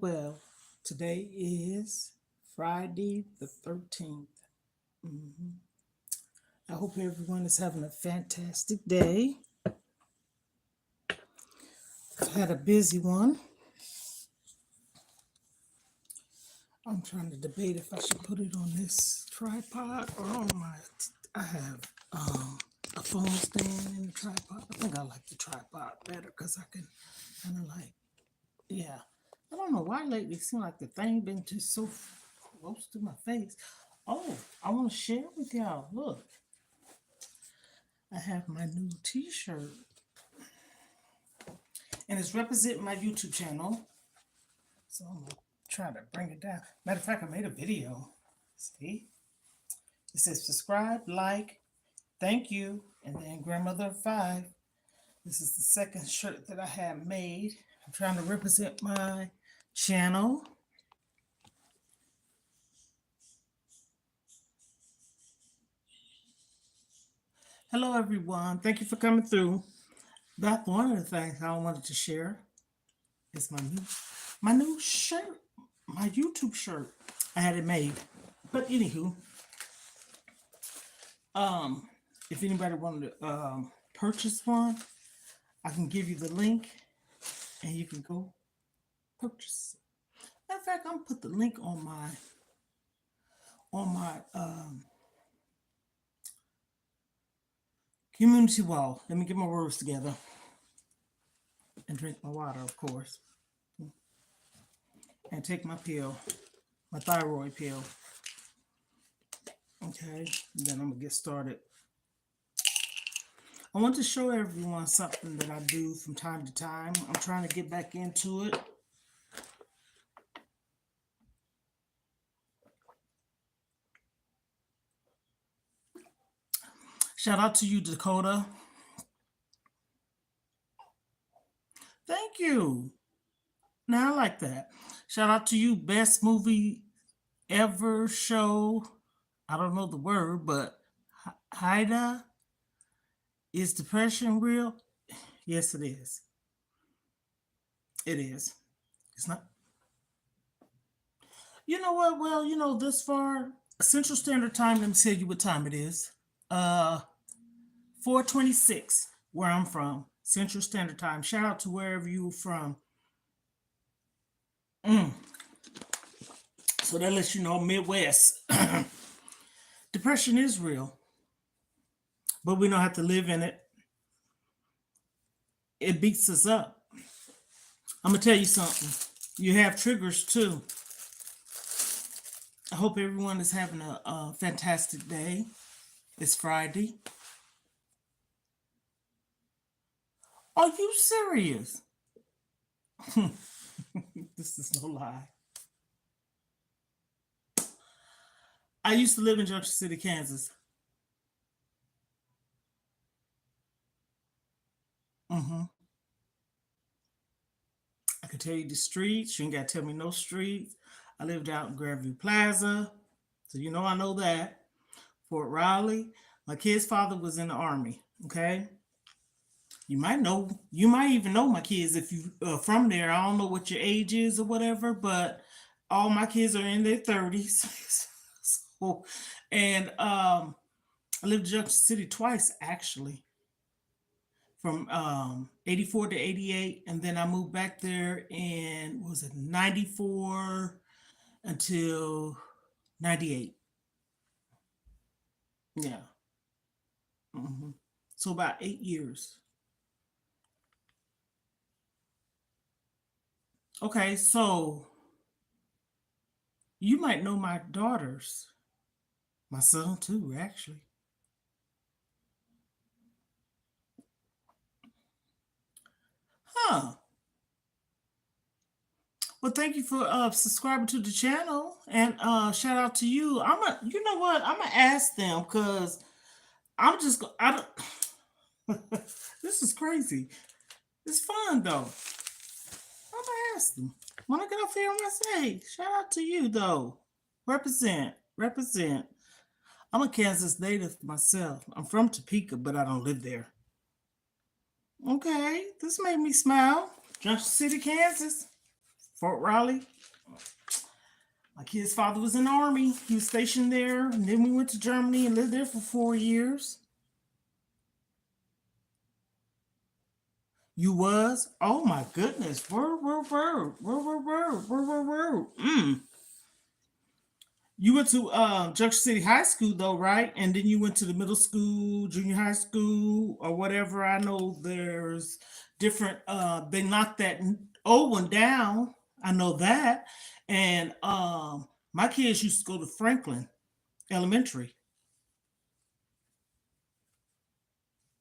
Well. Today is Friday the 13th. Mhm. I hope everyone is having a fantastic day. I've had a busy one. I'm trying to debate if I should put it on this tripod or on my. I have a phone stand and a tripod. I think I like the tripod better because I can kind of like, yeah. I don't know why lately it seems like the thing been just so close to my face. Oh, I want to share with y'all. Look, I have my new T-shirt, and it's representing my YouTube channel. So I'm gonna try to bring it down. Matter of fact, I made a video. See, it says subscribe, like, thank you, and then grandmother of five. This is the second shirt that I have made. I'm trying to represent my channel. Hello, everyone. Thank you for coming through. That's one of the things I wanted to share is my new shirt, my YouTube shirt. I had it made. But anywho, um, if anybody wanted to purchase one, I can give you the link and you can go purchase it. Matter of fact, I'm gonna put the link on my community wall. Let me get my words together and drink my water, of course, and take my pill, my thyroid pill. Okay, and then I'm gonna get started. I want to show everyone something that I do from time to time. I'm trying to get back into it. Shout out to you, Dakota. Thank you. Now I like that. Shout out to you, best movie ever show. I don't know the word, but Haida, is depression real? Yes, it is. It is. It's not. You know what? Well, this far, Central Standard Time. Let me tell you what time it is. 4:26, where I'm from, Central Standard Time. Shout out to wherever you're from. Mm. So that lets you know Midwest. Depression is real, but we don't have to live in it. It beats us up. I'm gonna tell you something. You have triggers too. I hope everyone is having a fantastic day. It's Friday. Are you serious? This is no lie. I used to live in Junction City, Kansas. hmm I can tell you the streets. You ain't got to tell me no streets. I lived out in Grandview Plaza, so you know I know that. Fort Riley. My kid's father was in the army. Okay, you might know. You might even know my kids if you from there. I don't know what your age is or whatever, but all my kids are in their 30s. So, and I lived in Junction City twice actually, from 84 to 88, and then I moved back there in, what was it, 94 until 98. Yeah. hmm So about 8 years. Okay, so you might know my daughters, my son too, actually. Huh. Well, thank you for subscribing to the channel, and shout out to you. You know what? I'm gonna ask them because I don't. This is crazy. It's fun though. I'm gonna ask them. When I get off here, I'm gonna say, shout out to you though. Represent, represent. I'm a Kansas native myself. I'm from Topeka, but I don't live there. Okay, this made me smile. Junction City, Kansas, Fort Riley. My kid's father was in the Army. He was stationed there, and then we went to Germany and lived there for 4 years. You was? Oh my goodness. Word, word, word. Word, word, word. Word, word, word. You went to Junction City High School though, right? And then you went to the middle school, junior high school, or whatever. I know there's different they knocked that old one down. I know that. And my kids used to go to Franklin Elementary.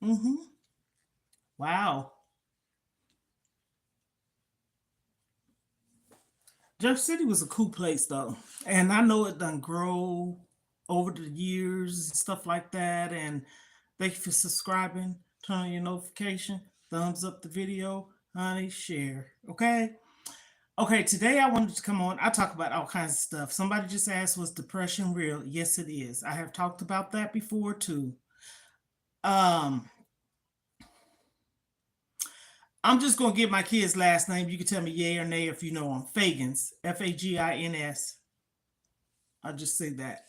Mm-hmm. Wow. Jeff City was a cool place though. And I know it done grow over the years and stuff like that. And thank you for subscribing, turn on your notification, thumbs up the video, honey, share. Okay? Okay, today I wanted to come on. I talk about all kinds of stuff. Somebody just asked, was depression real? Yes, it is. I have talked about that before too. Um, I'm just gonna give my kid's last name. You can tell me yay or nay if you know him. Fagins. Fagins. I'll just say that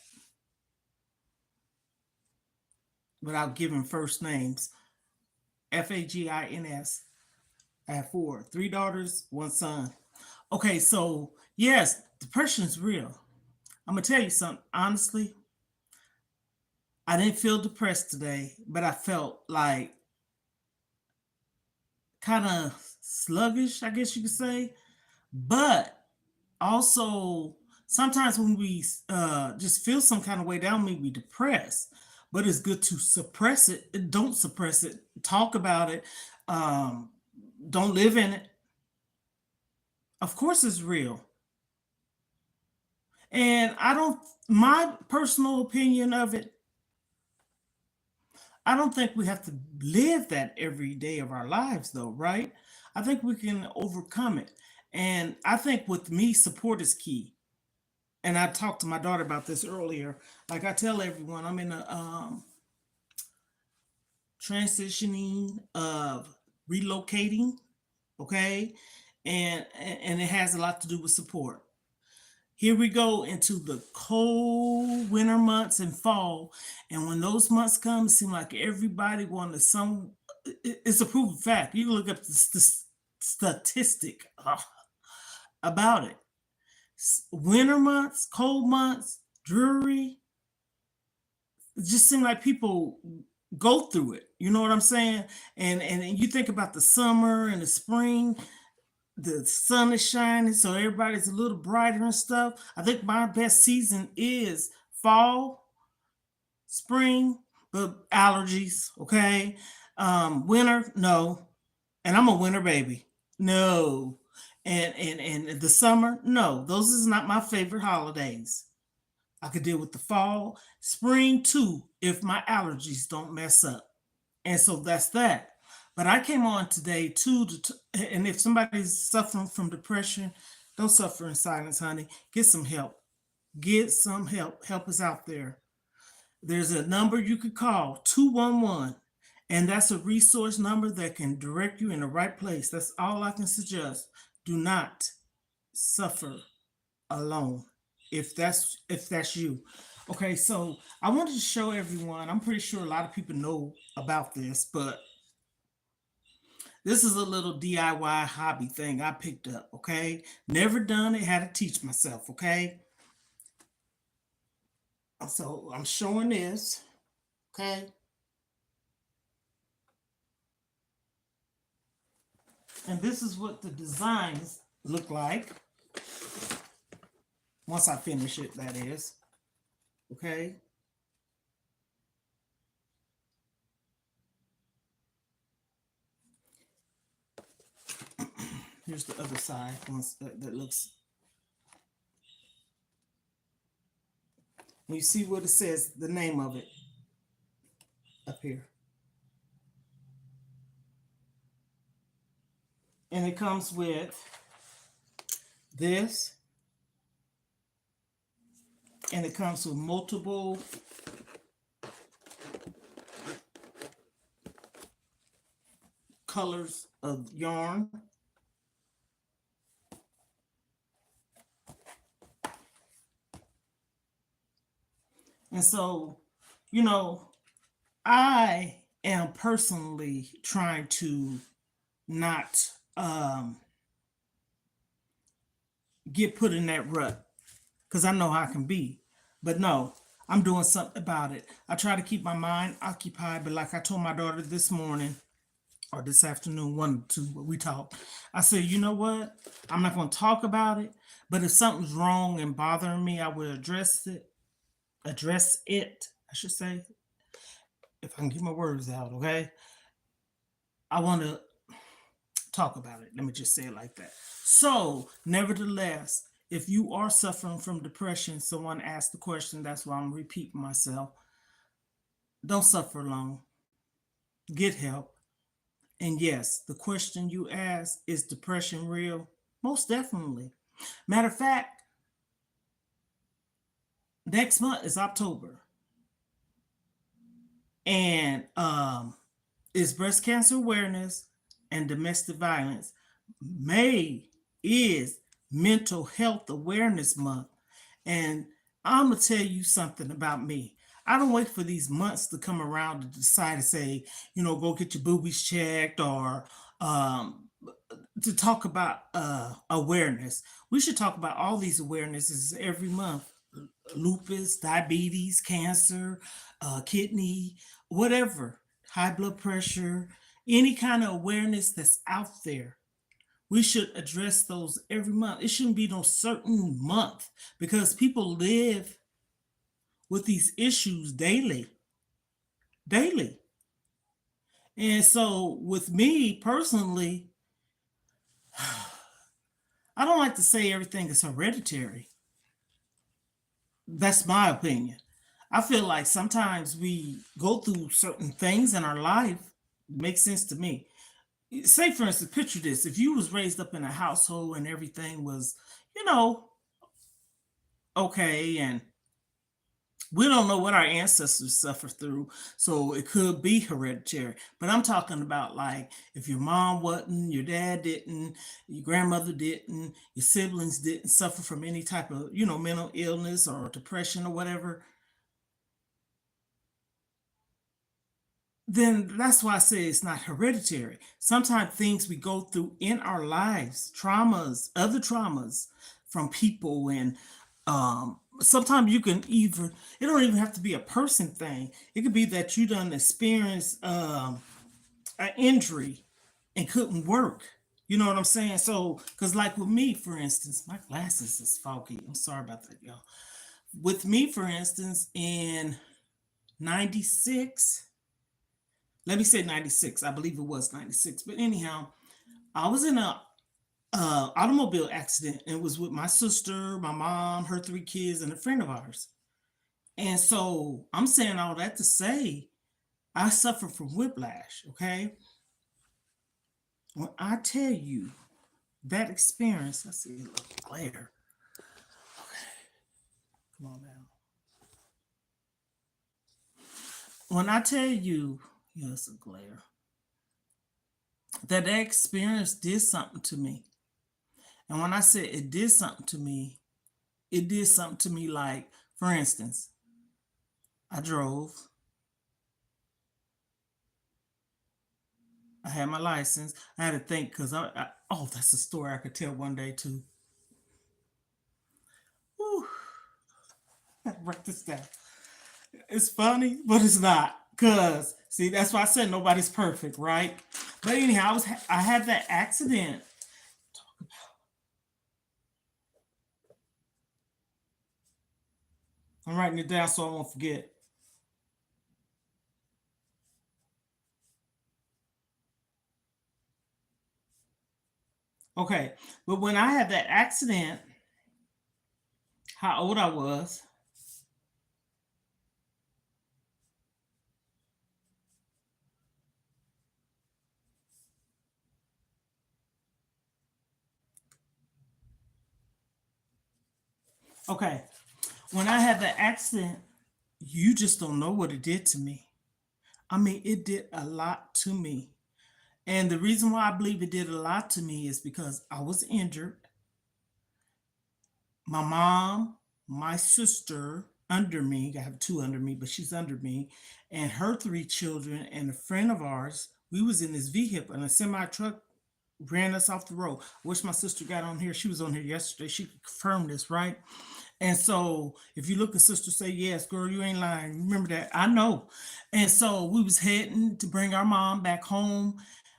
without giving first names. Fagins. I have four, three daughters, one son. Okay, so yes, depression is real. I'm gonna tell you something. Honestly, I didn't feel depressed today, but I felt like kind of sluggish, I guess you could say. But also, sometimes when we just feel some kind of way, that don't mean we depressed. But it's good to suppress it. Don't suppress it. Talk about it. Um, don't live in it. Of course, it's real. And I don't, my personal opinion of it, I don't think we have to live that every day of our lives, though, right? I think we can overcome it. And I think with me, support is key. And I talked to my daughter about this earlier. Like I tell everyone, I'm in a transitioning of relocating, okay? And it has a lot to do with support. Here we go into the cold winter months and fall. And when those months come, it seems like everybody wanted some. It's a proven fact. You look up the statistic about it. Winter months, cold months, dreary. It just seems like people go through it. You know what I'm saying? And you think about the summer and the spring, the sun is shining, so everybody's a little brighter and stuff. I think my best season is fall, spring, but allergies, okay? Winter, no. And I'm a winter baby. No. And the summer, no. Those is not my favorite holidays. I could deal with the fall, spring too, if my allergies don't mess up. And so that's that. But I came on today too, and if somebody's suffering from depression, don't suffer in silence, honey. Get some help. Get some help. Help is out there. There's a number you could call, 211, and that's a resource number that can direct you in the right place. That's all I can suggest. Do not suffer alone if that's you. Okay, so I wanted to show everyone. I'm pretty sure a lot of people know about this, but this is a little DIY hobby thing I picked up. Okay, never done it, had to teach myself. Okay, so I'm showing this. Okay, and this is what the designs look like once I finish it. That is okay. Here's the other side. Once that looks. You see what it says, the name of it up here. And it comes with this, and it comes with multiple colors of yarn. And so, you know, I am personally trying to not get put in that rut because I know how I can be. But no, I'm doing something about it. I try to keep my mind occupied, but like I told my daughter this morning or this afternoon, one or two, we talked. I said, you know what? I'm not going to talk about it, but if something's wrong and bothering me, I will address it. Address it, I should say, if I can get my words out, okay? I want to talk about it. Let me just say it like that. So, nevertheless, if you are suffering from depression, someone asked the question, that's why I'm repeating myself. Don't suffer alone. Get help. And yes, the question you asked, is depression real? Most definitely. Matter of fact, next month is October. And it's breast cancer awareness and domestic violence. May is mental health awareness month. And I'm going to tell you something about me. I don't wait for these months to come around to decide to say, go get your boobies checked or to talk about awareness. We should talk about all these awarenesses every month. Lupus, diabetes, cancer, kidney, whatever, high blood pressure, any kind of awareness that's out there. We should address those every month. It shouldn't be no certain month because people live with these issues daily. Daily. And so, with me personally, I don't like to say everything is hereditary. That's my opinion. I feel like sometimes we go through certain things in our life. It makes sense to me. Say, for instance, picture this: if you was raised up in a household and everything was, you know, okay, and we don't know what our ancestors suffered through, so it could be hereditary. But I'm talking about like if your mom wasn't, your dad didn't, your grandmother didn't, your siblings didn't suffer from any type of, mental illness or depression or whatever, then that's why I say it's not hereditary. Sometimes things we go through in our lives, traumas, other traumas from people, and sometimes you can either, it don't even have to be a person thing. It could be that you done experienced an injury and couldn't work. You know what I'm saying? So, because like with me, for instance, my glasses is foggy. I'm sorry about that, y'all. With me, for instance, in 96, let me say 96, I believe it was 96, but anyhow, I was in a automobile accident, and it was with my sister, my mom, her three kids, and a friend of ours. And so I'm saying all that to say I suffer from whiplash. Okay, when I tell you that experience, I see a little glare. Come on now. When I tell you, yes, a glare, that experience did something to me. And when I said it did something to me, it did something to me like, for instance, I drove, I had my license. I had to think because oh, that's a story I could tell one day too. Whew, I write this down. It's funny, but it's not. Cause see, that's why I said nobody's perfect, right? But anyhow, I had that accident. I'm writing it down so I won't forget. Okay, but when I had that accident, how old I was, Okay. When I had the accident, you just don't know what it did to me. I mean, it did a lot to me. And the reason why I believe it did a lot to me is because I was injured. My mom, my sister under me, I have two under me, but she's under me, and her three children, and a friend of ours, we was in this vehicle, and a semi truck ran us off the road. I wish my sister got on here. She was on here yesterday. She could confirm this, right? And so if you look at sister say, yes, girl, you ain't lying. Remember that. I know. And so we was heading to bring our mom back home.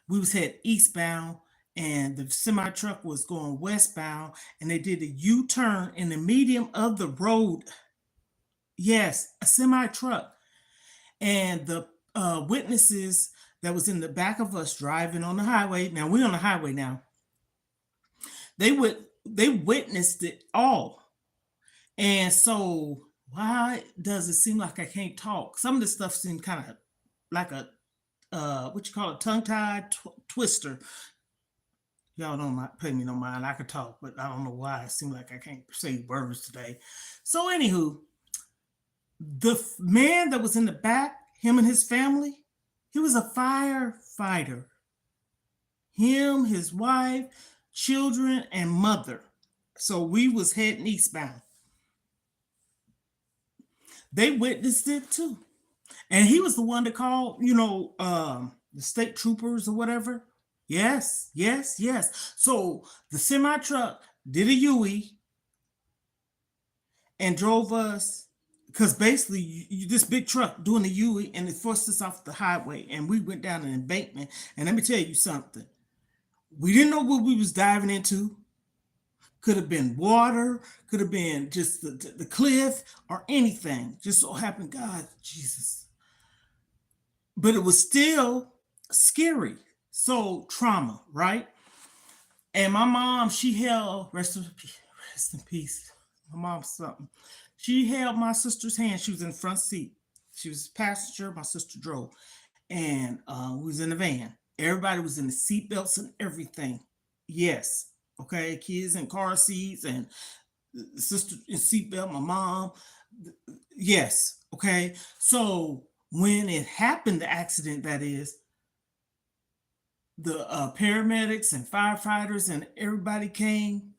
We was heading eastbound and the semi truck was going westbound and they did a U-turn in the medium of the road. Yes, a semi truck. And the witnesses that was in the back of us driving on the highway. Now we're on the highway now. They witnessed it all. And so, why does it seem like I can't talk? Some of this stuff seemed kind of like a what you call a tongue tied twister. Y'all don't pay me no mind. I could talk, but I don't know why. It seems like I can't say words today. So, anywho, the man that was in the back, him and his family, he was a firefighter. Him, his wife, children, and mother. So we was heading eastbound. They witnessed it too. And he was the one that called, the state troopers or whatever. Yes, yes, yes. So the semi truck did a UE and drove us because basically this big truck doing the UE and it forced us off the highway and we went down an embankment. And let me tell you something. We didn't know what we was diving into. Could have been water, could have been just the cliff or anything. Just so happened, God, Jesus. But it was still scary. So trauma, right? And my mom, she held, rest in peace. My mom's something. She held my sister's hand. She was in the front seat. She was a passenger. My sister drove. And we was in the van. Everybody was in the seatbelts and everything. Yes. Okay. Kids in car seats and the sister in seatbelt, my mom. Yes. Okay. So when it happened, the accident that is, the paramedics and firefighters and everybody came.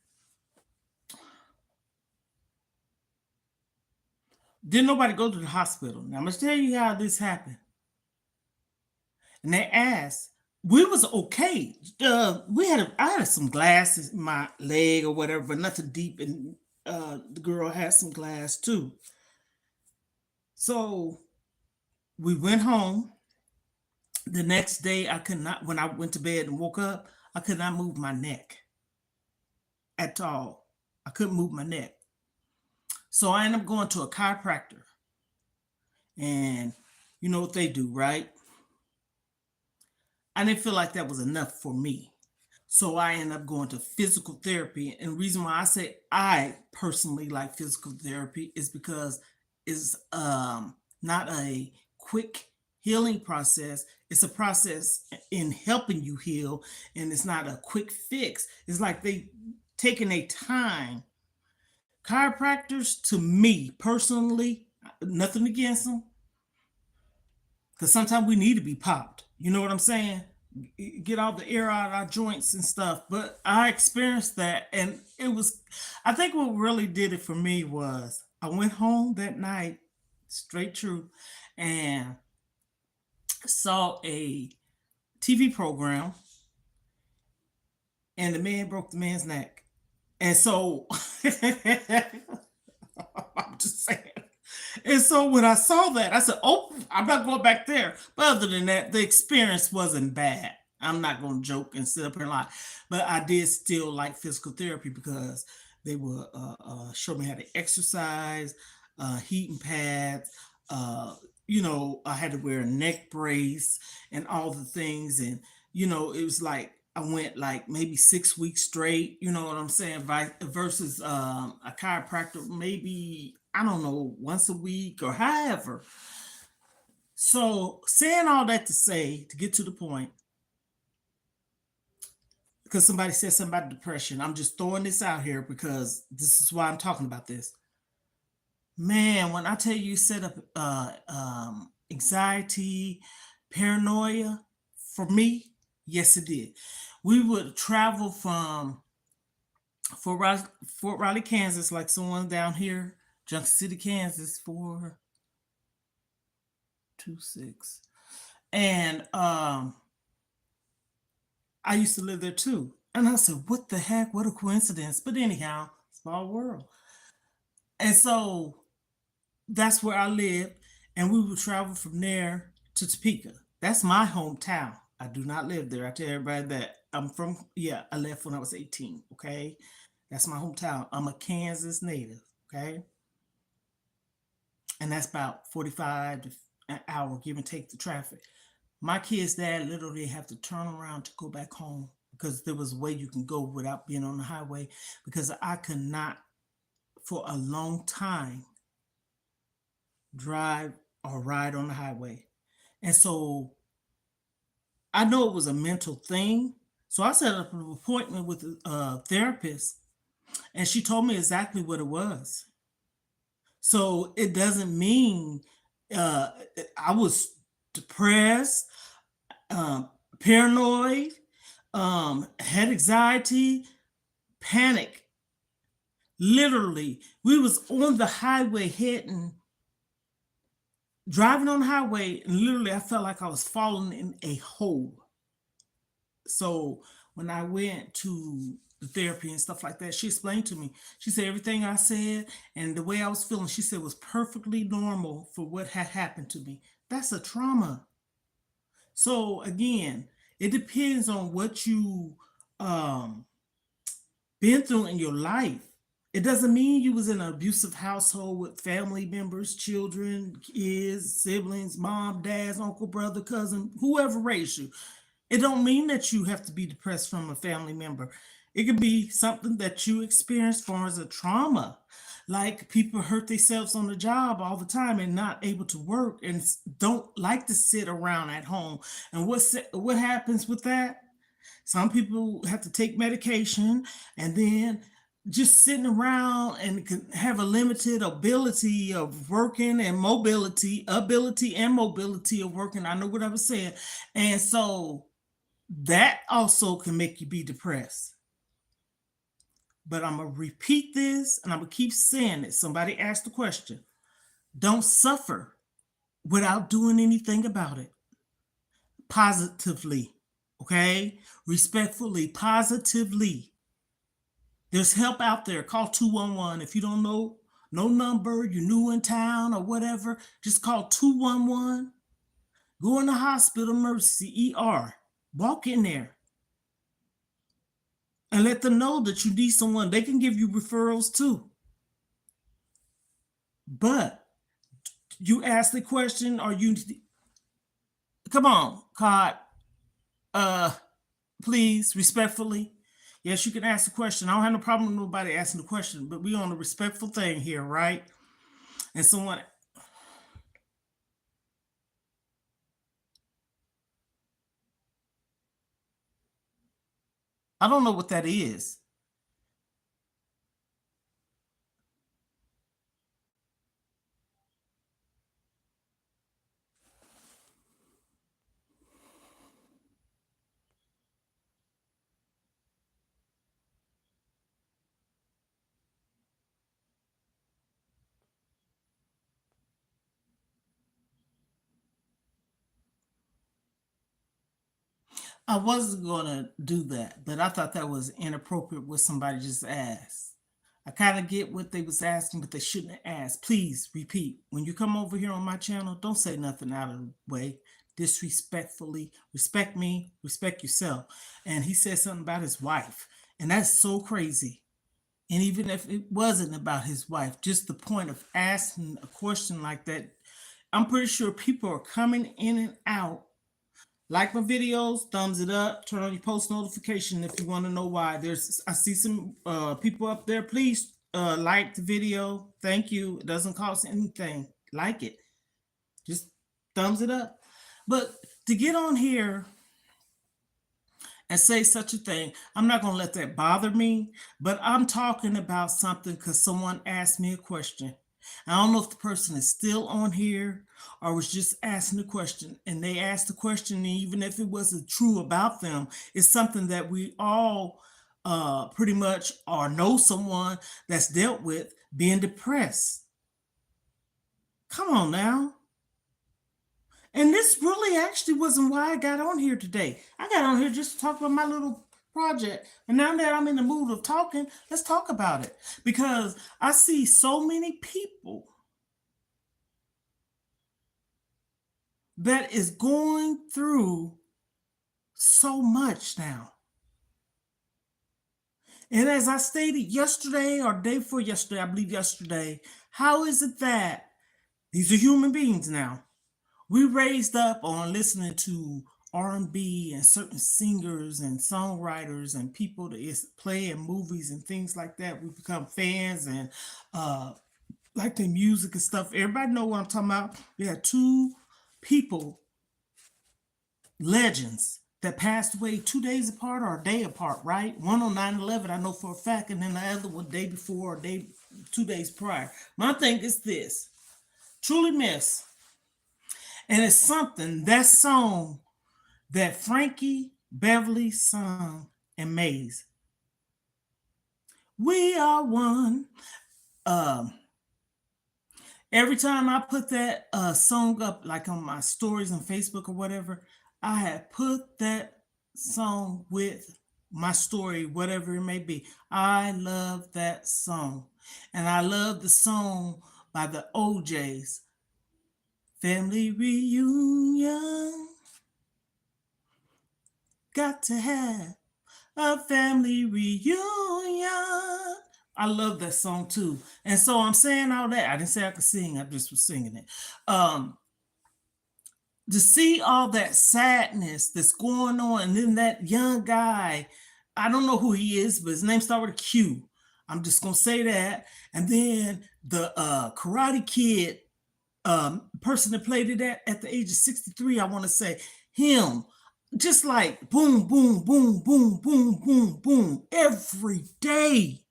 Didn't nobody go to the hospital. Now I'm gonna tell you how this happened. And they asked, we was okay. I had some glasses in my leg or whatever, but nothing deep. And the girl had some glass too. So we went home. The next day, I could not. When I went to bed and woke up, I could not move my neck at all. I couldn't move my neck. So I ended up going to a chiropractor. And you know what they do, right? I didn't feel like that was enough for me. So I ended up going to physical therapy. And the reason why I say I personally like physical therapy is because it's not a quick healing process. It's a process in helping you heal, and it's not a quick fix. It's like they taking a time. Chiropractors, to me personally, nothing against them, because sometimes we need to be popped. You know what I'm saying? Get all the air out of our joints and stuff. But I experienced that, and it was, I think what really did it for me was I went home that night, straight truth, and saw a TV program, and the man broke the man's neck. And so, I'm just saying. And so when I saw that, I said, "Oh, I'm not going back there." But other than that, the experience wasn't bad. I'm not going to joke and sit up here and lie, but I did still like physical therapy because they would show me how to exercise, heating pads. I had to wear a neck brace and all the things, and it was like I went like maybe 6 weeks straight. You know what I'm saying? Versus a chiropractor, maybe I don't know, once a week or however. So, saying all that to say, to get to the point, because somebody said something about depression, I'm just throwing this out here because this is why I'm talking about this. Man, when I tell you set up anxiety, paranoia for me, yes, it did. We would travel from Fort Riley, Kansas, like someone down here, Junction City, Kansas, 426. And I used to live there too. And I said, what the heck? What a coincidence. But anyhow, small world. And so that's where I lived. And we would travel from there to Topeka. That's my hometown. I do not live there. I tell everybody that I'm from, yeah, I left when I was 18. Okay. That's my hometown. I'm a Kansas native. Okay. And that's about 45 to an hour, give and take the traffic. My kid's dad literally have to turn around to go back home because there was a way you can go without being on the highway, because I could not for a long time drive or ride on the highway. And so I know it was a mental thing. So I set up an appointment with a therapist, and she told me exactly what it was. So it doesn't mean uh, I was depressed, um, paranoid, had anxiety, panic. Literally, we was on the highway heading, driving on the highway, and literally I felt like I was falling in a hole. So when I went to the therapy and stuff like that, she explained to me. She said everything I said and the way I was feeling, she said was perfectly normal for what had happened to me. That's a trauma. So again, it depends on what you um been through in your life. It doesn't mean you was in an abusive household with family members, children, kids, siblings, mom, dad, uncle, brother, cousin, whoever raised you. It don't mean that you have to be depressed from a family member. It could be something that you experienced for as a trauma. Like people hurt themselves on the job all the time and not able to work and don't like to sit around at home. And what happens with that? Some people have to take medication, and then just sitting around and can have a limited ability of working and ability and mobility of working. I know what I was saying. And so that also can make you be depressed. But I'm going to repeat this and I'm going to keep saying it. Somebody asked the question. Don't suffer without doing anything about it. Positively, okay? Respectfully, positively. There's help out there. Call 211. If you don't know no number, you're new in town or whatever, just call 211. Go in the hospital, emergency, ER. Walk in there and let them know that you need someone. They can give you referrals too. But you ask the question, or you come on, Cod, uh, please, respectfully. Yes, you can ask the question. I don't have no problem with nobody asking the question, but we on a respectful thing here, right? And someone, I don't know what that is. I wasn't gonna do that, but I thought that was inappropriate what somebody just asked. I kind of get what they was asking, but they shouldn't have asked. Please repeat. When you come over here on my channel, don't say nothing out of the way. Disrespectfully, respect me, respect yourself. And he said something about his wife, and that's so crazy. And even if it wasn't about his wife, just the point of asking a question like that, I'm pretty sure people are coming in and out. Like my videos, thumbs it up, turn on your post notification if you want to know why. I see some people up there. Please like the video. Thank you. It doesn't cost anything. Like it. Just thumbs it up. But to get on here and say such a thing, I'm not going to let that bother me. But I'm talking about something because someone asked me a question. I don't know if the person is still on here or was just asking the question. And they asked the question, and even if it wasn't true about them, it's something that we all pretty much or know someone that's dealt with being depressed. Come on now. And this really actually wasn't why I got on here today. I got on here just to talk about my little project. And now that I'm in the mood of talking, let's talk about it. Because I see so many people that is going through so much now. And as I stated yesterday or day before yesterday, I believe yesterday, how is it that these are human beings now? We raised up on listening to R&B and certain singers and songwriters and people that is play in movies and things like that. We become fans and like their music and stuff. Everybody know what I'm talking about. We had two people, legends, that passed away 2 days apart or a day apart, right? One on 9/11, I know for a fact, and then the other one day before or 2 days prior. My thing is this: truly miss. And it's something, that song that Frankie Beverly sung and Maze. We are one. Um, every time I put that song up, like on my stories on Facebook or whatever, I had put that song with my story, whatever it may be. I love that song. And I love the song by the OJs, Family Reunion. Got to have a family reunion. I love that song too. And so I'm saying all that. I didn't say I could sing, I just was singing it. To see all that sadness that's going on, and then that young guy, I don't know who he is, but his name started with a Q. I'm just gonna say that. And then the Karate Kid person that played it at the age of 63, I want to say him, just like boom, boom, boom, boom, boom, boom, boom, every day.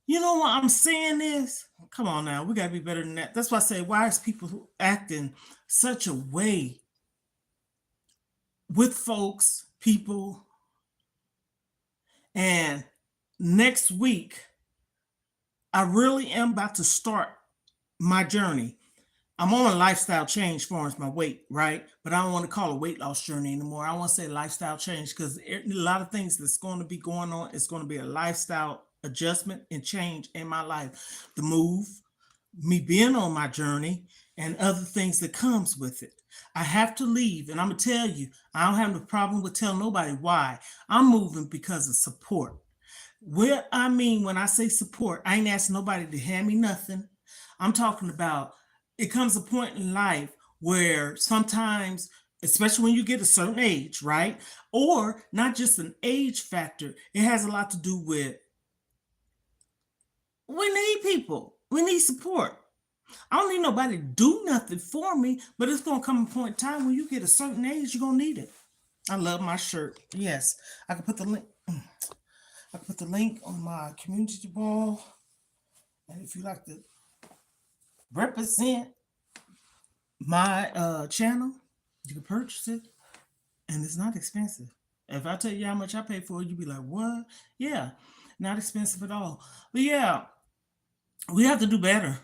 You know what I'm saying is, come on now, we gotta be better than that. That's why I say, why is people acting such a way with folks, people? And next week, I really am about to start my journey. I'm on a lifestyle change as far as my weight, right? But I don't want to call it a weight loss journey anymore. I want to say lifestyle change because a lot of things that's going to be going on. It's going to be a lifestyle adjustment and change in my life. The move, me being on my journey, and other things that comes with it. I have to leave, and I'm gonna tell you, I don't have no problem with telling nobody why. I'm moving because of support. What I mean when I say support, I ain't asking nobody to hand me nothing. I'm talking about it comes a point in life where sometimes, especially when you get a certain age, right? Or not just an age factor, it has a lot to do with we need people, we need support. I don't need nobody to do nothing for me, but it's gonna come a point in time when you get a certain age, you're gonna need it. I love my shirt. Yes, I can put the link. I can put the link on my community wall. And if you like to represent my channel, you can purchase it, and it's not expensive. If I tell you how much I pay for it, you'd be like, "What?" Yeah, not expensive at all. But yeah, we have to do better.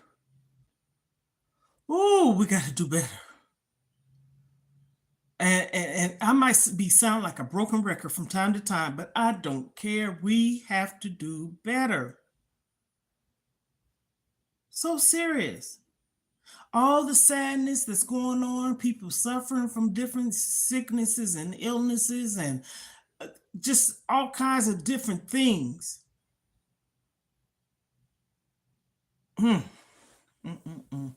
Oh, we got to do better. And I might be sound like a broken record from time to time, but I don't care. We have to do better. So serious. All the sadness that's going on, people suffering from different sicknesses and illnesses, and just all kinds of different things. Hmm. Mm-mm-mm.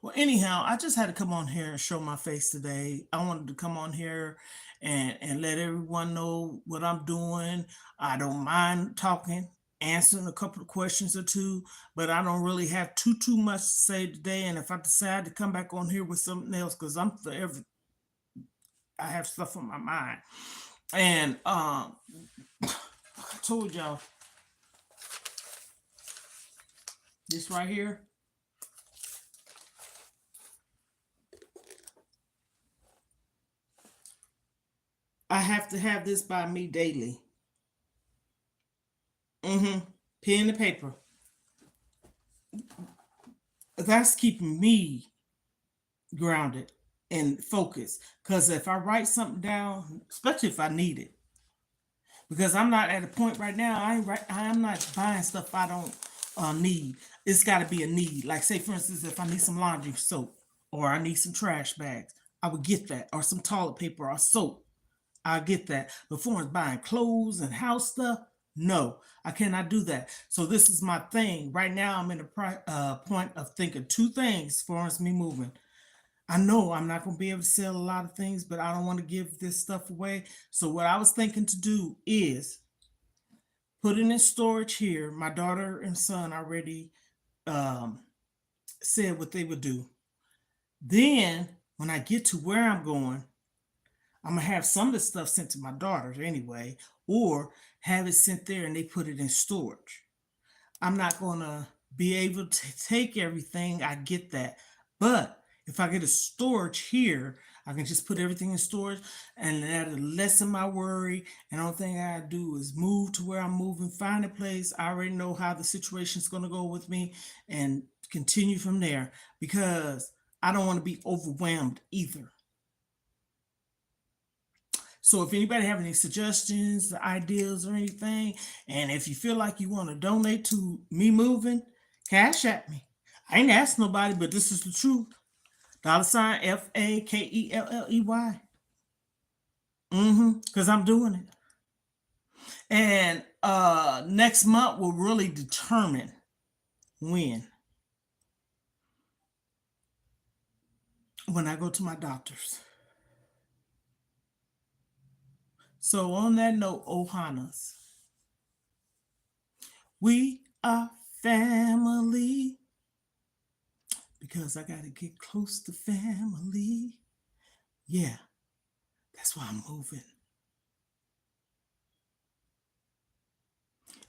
Well, anyhow, I just had to come on here and show my face today. I wanted to come on here and let everyone know what I'm doing. I don't mind talking, answering a couple of questions or two, but I don't really have too much to say today. And if I decide to come back on here with something else, because I'm forever, I have stuff on my mind. And I told y'all This right here. I have to have this by me daily. Pen and paper. That's keeping me grounded and focused. Because if I write something down, especially if I need it, because I'm not at a point right now. I'm not buying stuff I don't need. It's got to be a need. Like say for instance, if I need some laundry soap or I need some trash bags, I would get that, or some toilet paper or soap. I get that. Before buying clothes and house stuff, no, I cannot do that. So this is my thing right now. I'm in a point of thinking two things as far as me moving. I know I'm not going to be able to sell a lot of things, but I don't want to give this stuff away. So what I was thinking to do is put it in storage here. My daughter and son already um, said what they would do. Then when I get to where I'm going, I'm gonna have some of the stuff sent to my daughters anyway, or have it sent there and they put it in storage. I'm not gonna be able to take everything. I get that. But if I get a storage here, I can just put everything in storage and that'll lessen my worry. And the only thing I gotta do is move to where I'm moving, find a place. I already know how the situation's gonna go with me and continue from there because I don't want to be overwhelmed either. So if anybody have any suggestions, ideas, or anything, and if you feel like you want to donate to me moving, cash at me. I ain't asked nobody, but this is the truth. $ FAKELLEY. Because I'm doing it. And next month will really determine when I go to my doctor's. So on that note, Ohanas, we are family because I got to get close to family. Yeah, that's why I'm moving.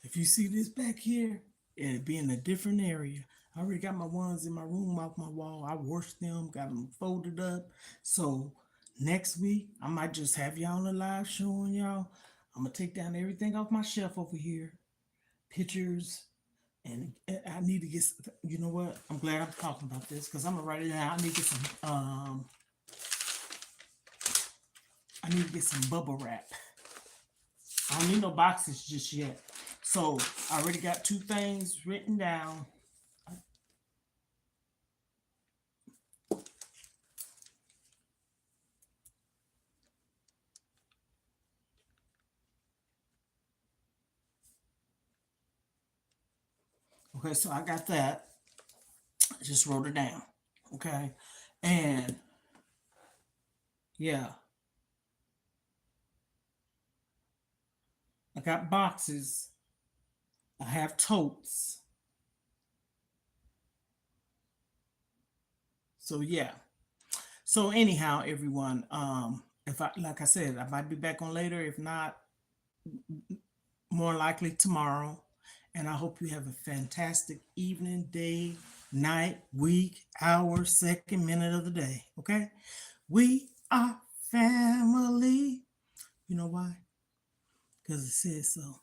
If you see this back here, it'd be in a different area. I already got my ones in my room off my wall. I washed them, got them folded up. So next week, I might just have y'all on the live showing y'all. I'm going to take down everything off my shelf over here. Pictures. And I need to get, you know what? I'm glad I'm talking about this because I'm going to write it down. I need to get some bubble wrap. I don't need no boxes just yet. So I already got two things written down. Okay, so I got that. I just wrote it down. Okay. And yeah. I got boxes. I have totes. So yeah. So anyhow, everyone, if I like I said, I might be back on later. If not, more likely tomorrow. And I hope you have a fantastic evening, day, night, week, hour, second, minute of the day. Okay? We are family. You know why? Because it says so.